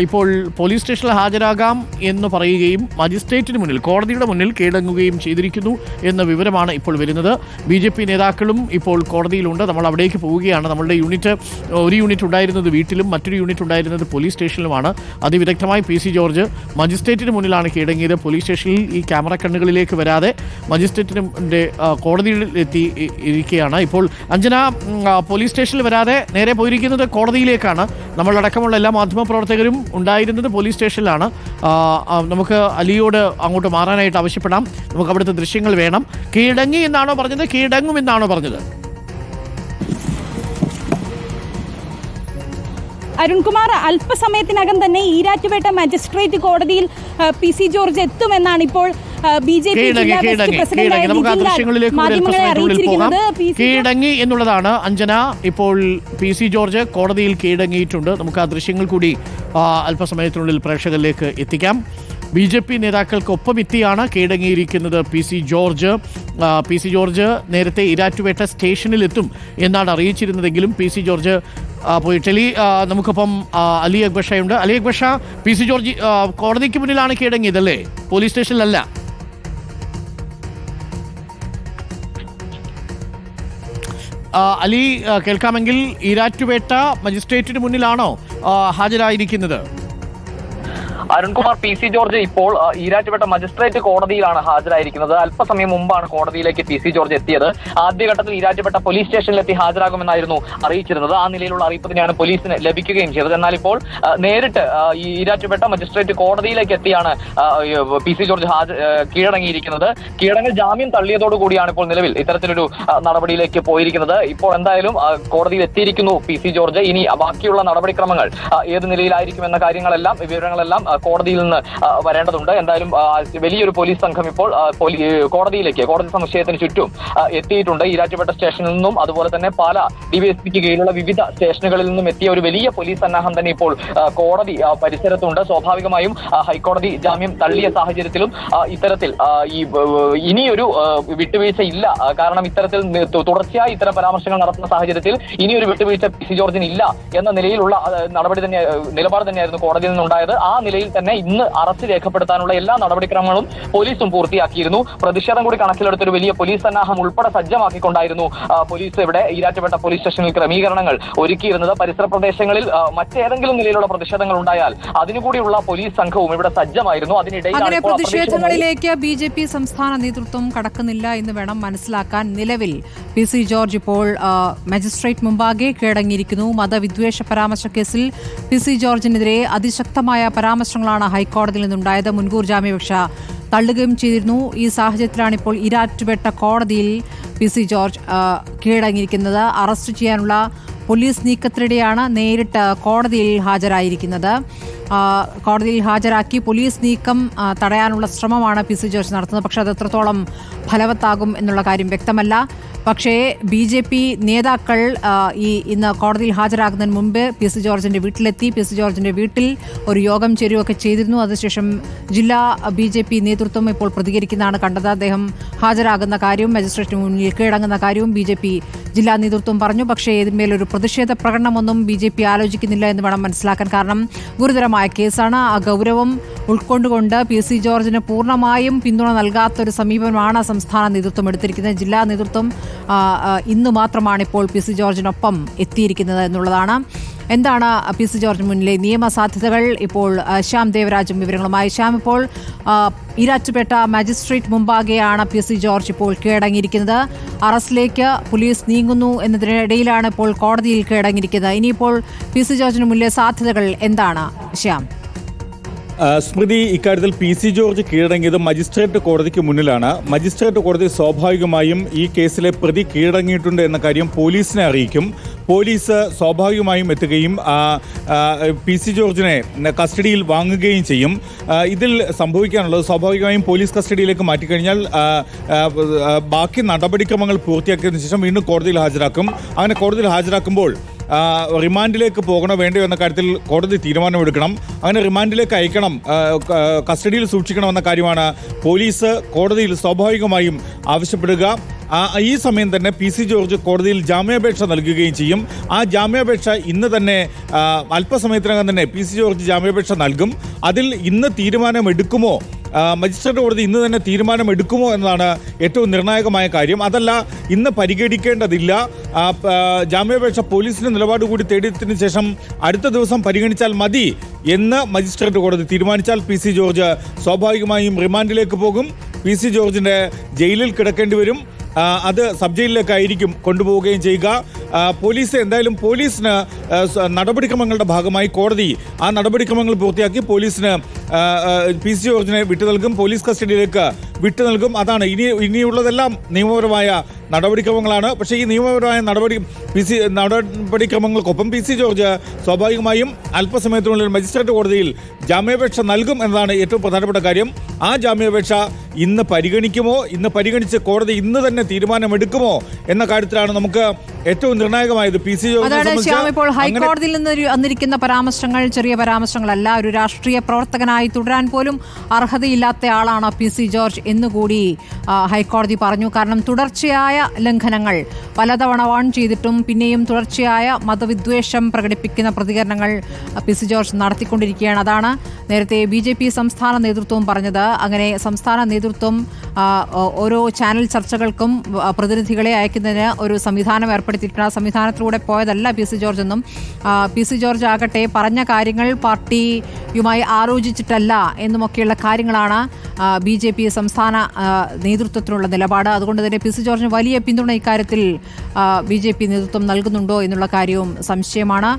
ഇപ്പോൾ പോലീസ് സ്റ്റേഷനിൽ ഹാജരാകാം എന്ന് പറയുകയും മജിസ്ട്രേറ്റിന് മുന്നിൽ കോടതിയുടെ മുന്നിൽ കീഴടങ്ങുകയും ചെയ്തിരിക്കുന്നു എന്ന വിവരമാണ് ഇപ്പോൾ വരുന്നത്. BJP നേതാക്കളും ഇപ്പോൾ കോടതിയിലുണ്ട്. നമ്മൾ അവിടേക്ക് പോവുകയാണ്. നമ്മളുടെ ഒരു യൂണിറ്റ് ഉണ്ടായിരുന്നത് വീട്ടിലും മറ്റൊരു യൂണിറ്റ് ഉണ്ടായിരുന്നത് പോലീസ് സ്റ്റേഷനിലുമാണ്. അതിവിദഗ്ധമായി PC ജോർജ് മജിസ്ട്രേറ്റിന് മുന്നിലാണ് കീഴടങ്ങിയത്. പോലീസ് സ്റ്റേഷനിൽ ഈ ക്യാമറ കണ്ണുകളിലേക്ക് വരാതെ മജിസ്ട്രേറ്റിൻ്റെ കോടതിയിൽ ഇരിക്കുകയാണ്. ഇപ്പോൾ അഞ്ജന പോലീസ് സ്റ്റേഷനിൽ വരാതെ നേരെ പോയിരിക്കുന്നത് കോടതിയിലേക്കാണ്. നമ്മളടക്കമുള്ള എല്ലാ മാധ്യമപ്രവർത്തകരും ഉണ്ടായിരുന്നത് പോലീസ് സ്റ്റേഷനിലാണ്. നമുക്ക് അലിയോട് അങ്ങോട്ട് മാറാനായിട്ട് ആവശ്യപ്പെടാം. നമുക്ക് അവിടുത്തെ ദൃശ്യങ്ങൾ വേണം. കീഴടങ്ങി എന്നാണോ പറഞ്ഞത്, കീഴടങ്ങും എന്നാണോ പറഞ്ഞത്? അരുൺകുമാർ, അല്പസമയത്തിനകം തന്നെ ഈരാറ്റുപേട്ട മജിസ്ട്രേറ്റ് കോടതിയിൽ PC ജോർജ് എത്തുമെന്നാണ് ഇപ്പോൾ BJP ജില്ലാ വെസ്റ്റ് പ്രസിഡന്റായ മാധ്യമങ്ങളെ അറിയിച്ചിരിക്കുന്നത്. കീഴടങ്ങി എന്നുള്ളതാണ് അഞ്ജന. ഇപ്പോൾ PC ജോർജ് കോടതിയിൽ കീഴടങ്ങിയിട്ടുണ്ട്. നമുക്ക് ആ ദൃശ്യങ്ങൾ കൂടി അല്പസമയത്തിനുള്ളിൽ പ്രേക്ഷകരിലേക്ക് എത്തിക്കാം. BJP നേതാക്കൾക്കൊപ്പം എത്തിയാണ് കീഴടങ്ങിയിരിക്കുന്നത് PC ജോർജ്. PC ജോർജ് നേരത്തെ ഈരാറ്റുപേട്ട സ്റ്റേഷനിലെത്തും എന്നാണ് അറിയിച്ചിരുന്നതെങ്കിലും PC ജോർജ് പോയി നമുക്കൊപ്പം അലി അക്ബർ ഷായുണ്ട്. അലി അക്ബർ ഷാ, PC ജോർജ് കോടതിക്ക് മുന്നിലാണ് കീഴടങ്ങിയതല്ലേ, പോലീസ് സ്റ്റേഷനിലല്ല? അലി, കേൾക്കാമെങ്കിൽ ഈരാറ്റുപേട്ട മജിസ്ട്രേറ്റിന് മുന്നിലാണോ ഹാജരായിരിക്കുന്നത്? അരുൺകുമാർ, PC ജോർജ് ഇപ്പോൾ ഈരാറ്റുപേട്ട മജിസ്ട്രേറ്റ് കോടതിയിലാണ് ഹാജരായിരിക്കുന്നത്. അല്പസമയം മുമ്പാണ് കോടതിയിലേക്ക് PC ജോർജ് എത്തിയത്. ആദ്യഘട്ടത്തിൽ ഈരാറ്റുപേട്ട പോലീസ് സ്റ്റേഷനിലെത്തി ഹാജരാകുമെന്നായിരുന്നു അറിയിച്ചിരുന്നത്. ആ നിലയിലുള്ള അറിയിപ്പ് തന്നെയാണ് പോലീസിന് ലഭിക്കുകയും ചെയ്തത്. എന്നാൽ ഇപ്പോൾ നേരിട്ട് ഈരാറ്റുപേട്ട മജിസ്ട്രേറ്റ് കോടതിയിലേക്ക് എത്തിയാണ് PC ജോർജ് കീഴടങ്ങിയിരിക്കുന്നത്. കീഴടങ്ങൽ ജാമ്യം തള്ളിയതോടുകൂടിയാണ് ഇപ്പോൾ നിലവിൽ ഇത്തരത്തിലൊരു നടപടിയിലേക്ക് പോയിരിക്കുന്നത്. ഇപ്പോൾ എന്തായാലും കോടതിയിൽ എത്തിയിരിക്കുന്നു PC ജോർജ്. ഇനി ബാക്കിയുള്ള നടപടിക്രമങ്ങൾ ഏത് നിലയിലായിരിക്കും എന്ന കാര്യങ്ങളെല്ലാം, വിവരങ്ങളെല്ലാം കോടതിയിൽ നിന്ന് വരേണ്ടതുണ്ട്. എന്തായാലും വലിയൊരു പോലീസ് സംഘം ഇപ്പോൾ കോടതി സമുച്ചയത്തിന് ചുറ്റും എത്തിയിട്ടുണ്ട്. ഈരാറ്റുപേട്ട സ്റ്റേഷനിൽ നിന്നും അതുപോലെ തന്നെ പാല DVSPക്ക് കീഴിലുള്ള വിവിധ സ്റ്റേഷനുകളിൽ നിന്നും എത്തിയ ഒരു വലിയ പോലീസ് സന്നാഹം തന്നെ ഇപ്പോൾ കോടതി പരിസരത്തുണ്ട്. സ്വാഭാവികമായും ഹൈക്കോടതി ജാമ്യം തള്ളിയ സാഹചര്യത്തിലും ഇത്തരത്തിൽ ഇനിയൊരു വിട്ടുവീഴ്ച ഇല്ല. കാരണം ഇത്തരത്തിൽ തുടർച്ചയായി ഇത്തരം പരാമർശങ്ങൾ നടത്തുന്ന സാഹചര്യത്തിൽ ഇനിയൊരു വിട്ടുവീഴ്ച PC ജോർജിന് ഇല്ല എന്ന നിലയിലുള്ള നിലപാട് തന്നെയായിരുന്നു കോടതിയിൽ നിന്നുണ്ടായത്. ആ നിലയിൽ തന്നെ ഇന്ന് അറസ്റ്റ് രേഖപ്പെടുത്താനുള്ള എല്ലാ നടപടിക്രമങ്ങളും പോലീസും പൂർത്തിയാക്കിയിരുന്നു. പ്രതിഷേധം കൂടി കണക്കിലെടുത്തൊരു വലിയ പോലീസ് സന്നാഹം ഉൾപ്പെടെ സജ്ജമാക്കിക്കൊണ്ടായിരുന്നു പോലീസ് ഇവിടെ ഈരാറ്റുപേട്ട പോലീസ് സ്റ്റേഷനിൽ ക്രമീകരണങ്ങൾ ഒരുക്കിയിരുന്നത്. പരിസര പ്രദേശങ്ങളിൽ മറ്റേതെങ്കിലും നിലയിലുള്ള പ്രതിഷേധങ്ങൾ ഉണ്ടായാൽ അതിനുകൂടിയുള്ള പോലീസ് സംഘവും ഇവിടെ സജ്ജമായിരുന്നു. അതിനിടെ പ്രതിഷേധങ്ങളിലേക്ക് BJP സംസ്ഥാന നേതൃത്വം കടക്കുന്നില്ല എന്ന് വേണം മനസ്സിലാക്കാൻ. നിലവിൽ PC ജോർജ് ഇപ്പോൾ മജിസ്ട്രേറ്റ് മുമ്പാകെ കീഴടങ്ങിയിരിക്കുന്നു. മതവിദ്വേഷ പരാമർശ കേസിൽ PC ജോർജിനെതിരെ അതിശക്തമായ പരാമർശങ്ങളാണ് ഹൈക്കോടതിയിൽ നിന്നുണ്ടായത്. മുൻകൂർ ജാമ്യാപേക്ഷ തള്ളുകയും ചെയ്തിരുന്നു. ഈ സാഹചര്യത്തിലാണ് ഇപ്പോൾ ഈരാറ്റുപേട്ട കോടതിയിൽ PC ജോർജ് കീഴടങ്ങിയിരിക്കുന്നത്. അറസ്റ്റ് ചെയ്യാനുള്ള പോലീസ് നീക്കത്തിനിടെയാണ് നേരിട്ട് കോടതിയിൽ ഹാജരായിരിക്കുന്നത്. കോടതിയിൽ ഹാജരാക്കി പോലീസ് നീക്കം തടയാനുള്ള ശ്രമമാണ് PC ജോർജ് നടത്തുന്നത്. പക്ഷേ അത് എത്രത്തോളം ഫലവത്താകും എന്നുള്ള കാര്യം വ്യക്തമല്ല. പക്ഷേ BJP നേതാക്കൾ ഇന്ന് കോടതിയിൽ ഹാജരാകുന്നതിന് മുമ്പ് PC ജോർജിന്റെ വീട്ടിലെത്തി. PC ജോർജിന്റെ വീട്ടിൽ ഒരു യോഗം ചേരുകയൊക്കെ ചെയ്തിരുന്നു. അതിനുശേഷം ജില്ലാ BJP നേതൃത്വം ഇപ്പോൾ പ്രതികരിക്കുന്നതാണ് കണ്ടത്. അദ്ദേഹം ഹാജരാകുന്ന കാര്യവും മജിസ്ട്രേറ്റിന് മുന്നിൽ കീഴടങ്ങുന്ന കാര്യവും BJP ജില്ലാ നേതൃത്വം പറഞ്ഞു. പക്ഷേ ഇതിന്മേലൊരു പ്രതിഷേധ പ്രകടനമൊന്നും BJP ആലോചിക്കുന്നില്ല എന്ന് വേണം മനസ്സിലാക്കാൻ. കാരണം ഗുരുതരമായ കേസാണ്. ആ ഗൗരവം ഉൾക്കൊണ്ടുകൊണ്ട് PC ജോർജിന് പൂർണ്ണമായും പിന്തുണ നൽകാത്തൊരു സമീപനമാണ് സംസ്ഥാന നേതൃത്വം എടുത്തിരിക്കുന്നത്. ജില്ലാ നേതൃത്വം ഇന്ന് മാത്രമാണ് ഇപ്പോൾ PC ജോർജിനൊപ്പം എത്തിയിരിക്കുന്നത് എന്നുള്ളതാണ്. എന്താണ് PC ജോർജിന് മുന്നിലെ നിയമസാധ്യതകൾ? ഇപ്പോൾ ശ്യാം ദേവരാജും വിവരങ്ങളുമായി. ശ്യാം, ഇപ്പോൾ ഈരാറ്റുപേട്ട മജിസ്ട്രേറ്റ് മുമ്പാകെയാണ് PC ജോർജ് ഇപ്പോൾ കീഴടങ്ങിയിരിക്കുന്നത്. അറസ്റ്റിലേക്ക് പോലീസ് നീങ്ങുന്നു എന്നതിനിടയിലാണ് ഇപ്പോൾ കോടതിയിൽ കീഴടങ്ങിയിരിക്കുന്നത്. ഇനിയിപ്പോൾ PC ജോർജിന് മുന്നിലെ സാധ്യതകൾ എന്താണ് ശ്യാം? സ്മൃതി, ഇക്കാര്യത്തിൽ PC ജോർജ് കീഴടങ്ങിയത് മജിസ്ട്രേറ്റ് കോടതിക്ക് മുന്നിലാണ്. മജിസ്ട്രേറ്റ് കോടതി സ്വാഭാവികമായും ഈ കേസിലെ പ്രതി കീഴടങ്ങിയിട്ടുണ്ട് എന്ന കാര്യം പോലീസിനെ അറിയിക്കും. പോലീസ് സ്വാഭാവികമായും എത്തുകയും PC ജോർജിനെ കസ്റ്റഡിയിൽ വാങ്ങുകയും ചെയ്യും. ഇതിൽ സംഭവിക്കാനുള്ളത് സ്വാഭാവികമായും പോലീസ് കസ്റ്റഡിയിലേക്ക് മാറ്റിക്കഴിഞ്ഞാൽ ബാക്കി നടപടിക്രമങ്ങൾ പൂർത്തിയാക്കിയതിനു ശേഷം വീണ്ടും കോടതിയിൽ ഹാജരാക്കും. അങ്ങനെ കോടതിയിൽ ഹാജരാക്കുമ്പോൾ റിമാൻഡിലേക്ക് പോകണോ വേണ്ടയോ എന്ന കാര്യത്തിൽ കോടതി തീരുമാനമെടുക്കണം. അങ്ങനെ റിമാൻഡിലേക്ക് അയക്കണം, കസ്റ്റഡിയിൽ സൂക്ഷിക്കണമെന്ന കാര്യമാണ് പോലീസ് കോടതിയിൽ സ്വാഭാവികമായും ആവശ്യപ്പെടുക. ഈ സമയം തന്നെ PC ജോർജ് കോടതിയിൽ ജാമ്യാപേക്ഷ നൽകുകയും ചെയ്യും. ആ ജാമ്യാപേക്ഷ ഇന്ന് തന്നെ അല്പസമയത്തിനകം തന്നെ PC ജോർജ് ജാമ്യാപേക്ഷ നൽകും. അതിൽ ഇന്ന് തീരുമാനമെടുക്കുമോ, മജിസ്ട്രേറ്റ് കോടതി ഇന്ന് തന്നെ തീരുമാനമെടുക്കുമോ എന്നതാണ് ഏറ്റവും നിർണായകമായ കാര്യം. അതല്ല, ഇന്ന് പരിഗണിക്കേണ്ടതില്ല, ജാമ്യാപേക്ഷ പോലീസിന്റെ നിലപാട് കൂടി തേടിയതിനു ശേഷം അടുത്ത ദിവസം പരിഗണിച്ചാൽ മതി എന്ന് മജിസ്ട്രേറ്റ് കോടതി തീരുമാനിച്ചാൽ PC ജോർജ് സ്വാഭാവികമായും റിമാൻഡിലേക്ക് പോകും. PC ജോർജിന്റെ ജയിലിൽ കിടക്കേണ്ടി വരും. അത് സബ് ജയിലിലേക്കായിരിക്കും കൊണ്ടുപോവുകയും ചെയ്യുക. പോലീസിന് നടപടിക്രമങ്ങളുടെ ഭാഗമായി കോടതി ആ നടപടിക്രമങ്ങൾ പൂർത്തിയാക്കി പോലീസിന് PC ജോർജിനെ വിട്ടു നൽകും, പോലീസ് കസ്റ്റഡിയിലേക്ക് വിട്ടു നൽകും. അതാണ് ഇനിയുള്ളതെല്ലാം നിയമപരമായ നടപടിക്രമങ്ങളാണ്. പക്ഷേ ഈ നിയമപരമായ നടപടിക്രമങ്ങൾക്കൊപ്പം PC ജോർജ് സ്വാഭാവികമായും അല്പസമയത്തിനുള്ളിൽ മജിസ്ട്രേറ്റ് കോടതിയിൽ ജാമ്യാപേക്ഷ നൽകും എന്നതാണ് ഏറ്റവും പ്രധാനപ്പെട്ട കാര്യം. ആ ജാമ്യാപേക്ഷ ഇന്ന് പരിഗണിക്കുമോ, ഇന്ന് പരിഗണിച്ച് കോടതി ഇന്ന് തന്നെ തീരുമാനമെടുക്കുമോ എന്ന കാര്യത്തിലാണ് നമുക്ക് ഏറ്റവും നിർണായകമായത്. PC ജോർജ് ഇപ്പോൾ ഹൈക്കോടതിയിൽ നിന്ന് വന്നിരിക്കുന്ന പരാമർശങ്ങൾ ചെറിയ പരാമർശങ്ങളല്ല. ഒരു രാഷ്ട്രീയ പ്രവർത്തകനായി തുടരാൻ പോലും അർഹതയില്ലാത്ത ആളാണ് PC ജോർജ് എന്നുകൂടി ഹൈക്കോടതി പറഞ്ഞു. കാരണം തുടർച്ചയായ ലംഘനങ്ങൾ പലതവണ വാൺ ചെയ്തിട്ടും പിന്നെയും തുടർച്ചയായ മതവിദ്വേഷം പ്രകടിപ്പിക്കുന്ന പ്രതികരണങ്ങൾ PC ജോർജ് നടത്തിക്കൊണ്ടിരിക്കുകയാണ്. അതാണ് നേരത്തെ BJP സംസ്ഥാന നേതൃത്വവും പറഞ്ഞത്. അങ്ങനെ സംസ്ഥാന നേതൃത്വം ഓരോ ചാനൽ ചർച്ചകൾക്കും പ്രതിനിധികളെ അയക്കുന്നതിന് ഒരു സംവിധാനം ഏർപ്പെടുത്തിയിട്ടുണ്ട്. ആ സംവിധാനത്തിലൂടെ പോയതല്ല PC ജോർജ് എന്നും, PC ജോർജ് ആകട്ടെ പറഞ്ഞ കാര്യങ്ങൾ പാർട്ടിയുമായി ആലോചിച്ചിട്ടല്ല എന്നുമൊക്കെയുള്ള കാര്യങ്ങളാണ് BJP സംസ്ഥാന നേതൃത്വത്തിനുള്ള നിലപാട്. അതുകൊണ്ട് തന്നെ PC ജോർജിന് വലിയ പിന്തുണ ഇക്കാര്യത്തിൽ BJP നേതൃത്വം നൽകുന്നുണ്ടോ എന്നുള്ള കാര്യവും സംശയമാണ്.